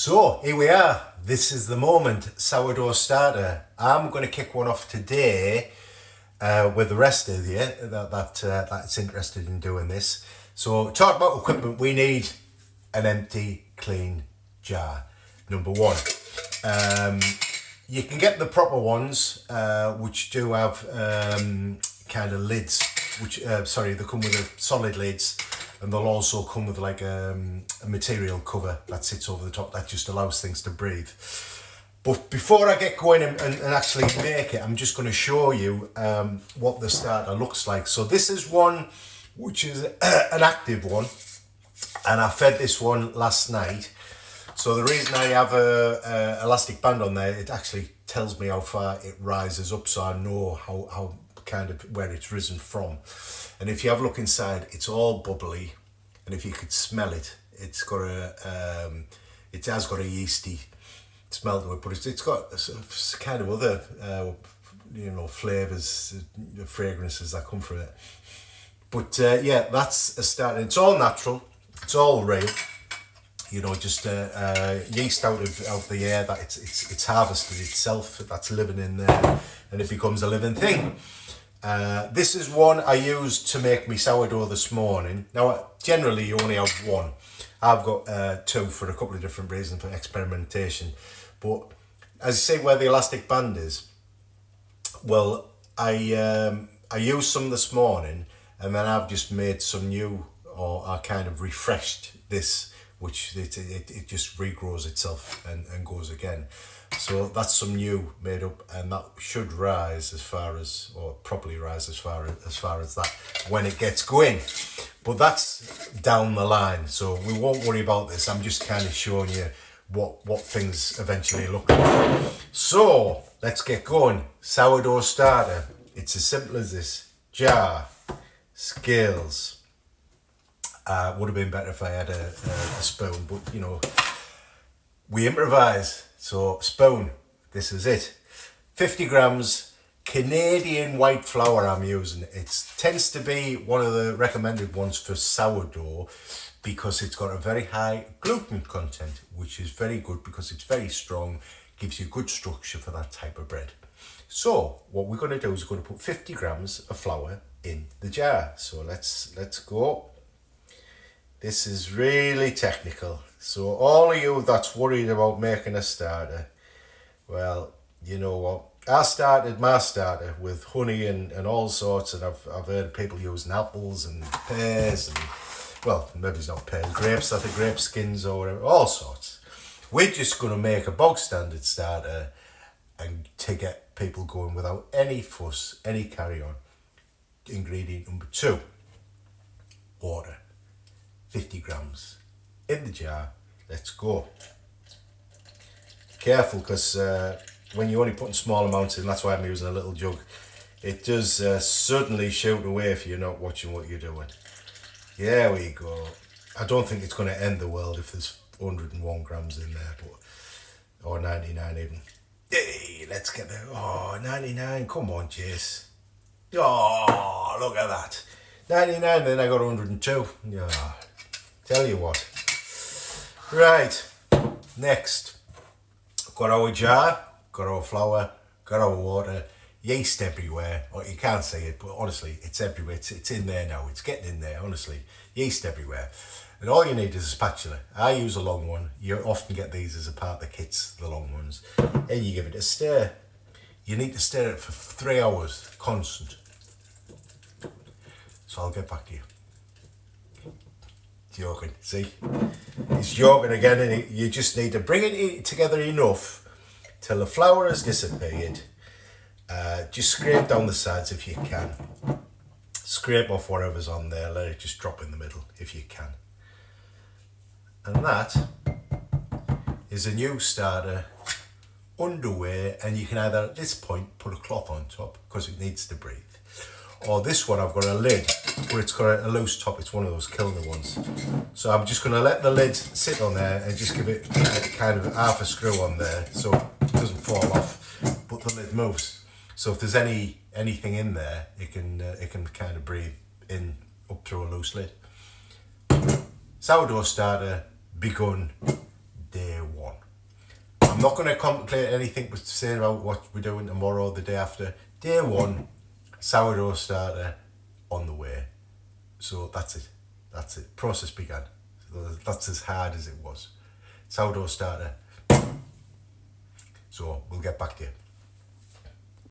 So here we are. This is the moment, sourdough starter. I'm going to kick one off today with the rest of you that's interested in doing this. So talk about equipment. We need an empty, clean jar. Number one. You can get the proper ones, which do have kind of lids. They come with a solid lids. And they'll also come with like a material cover that sits over the top that just allows things to breathe. But before I get going and actually make it, I'm just going to show you what the starter looks like. So this is one which is an active one, and I fed this one last night. So the reason I have a elastic band on there, it actually tells me how far it rises up, so I know how kind of where it's risen from. And if you have a look inside, it's all bubbly, and if you could smell it, it has got a yeasty smell to it, but it's got kind of other flavors, fragrances that come from it. But yeah, that's a start. It's all natural, it's all real. Just yeast out of the air that it's harvested itself, that's living in there, and it becomes a living thing. This is one I used to make me sourdough this morning. Now, generally you only have one. I've got two for a couple of different reasons, for experimentation. But as I say, where the elastic band is, well, I used some this morning, and then I've just made some new, or I kind of refreshed this, which it just regrows itself and goes again. So that's some new made up, and that should rise properly rise as far as that when it gets going. But that's down the line, so we won't worry about this. I'm just kind of showing you what things eventually look like. So let's get going. Sourdough starter. It's as simple as this: jar, scales. Would have been better if I had a spoon, but we improvise. So spoon, this is it. 50 grams Canadian white flour I'm using. It tends to be one of the recommended ones for sourdough because it's got a very high gluten content, which is very good because it's very strong, gives you good structure for that type of bread. So what we're going to do is we're going to put 50 grams of flour in the jar. So let's go. This is really technical. So all of you that's worried about making a starter, well, you know what? I started my starter with honey and all sorts, and I've heard people using apples and pears and, well, maybe it's not pears, grapes, I think grape skins or whatever, all sorts. We're just going to make a bog standard starter and to get people going without any fuss, any carry on. Ingredient number 2, water. 50 grams in the jar. Let's go. Careful, because when you're only putting small amounts in, that's why I'm using a little jug, it does suddenly shoot away if you're not watching what you're doing. There we go. I don't think it's going to end the world if there's 101 grams in there, or 99 even. Hey, let's get there. Oh, 99, come on, Jace. Oh, look at that. 99, then I got 102. Yeah. Tell you what. Right, next. Got our jar, got our flour, got our water, yeast everywhere. Or you can't say it, but honestly, it's everywhere. It's in there now. It's getting in there, honestly. Yeast everywhere. And all you need is a spatula. I use a long one. You often get these as a part of the kits, the long ones. And you give it a stir. You need to stir it for 3 hours, constant. So I'll get back to you. Joking, see? He's joking again, and you just need to bring it together enough till the flour has disappeared. Just scrape down the sides if you can. Scrape off whatever's on there, let it just drop in the middle if you can. And that is a new starter underway, and you can either at this point put a cloth on top because it needs to breathe. Or this one, I've got a lid where it's got a loose top. It's one of those Kilner ones. So I'm just going to let the lid sit on there and just give it kind of half a screw on there so it doesn't fall off, but the lid moves. So if there's anything in there, it can kind of breathe in up through a loose lid. Sourdough starter begun day 1. I'm not going to complicate anything but saying about what we're doing tomorrow, the day after. Day one, sourdough starter on the way. So that's it. That's it. Process began. So that's as hard as it was. Sourdough starter. So we'll get back to you.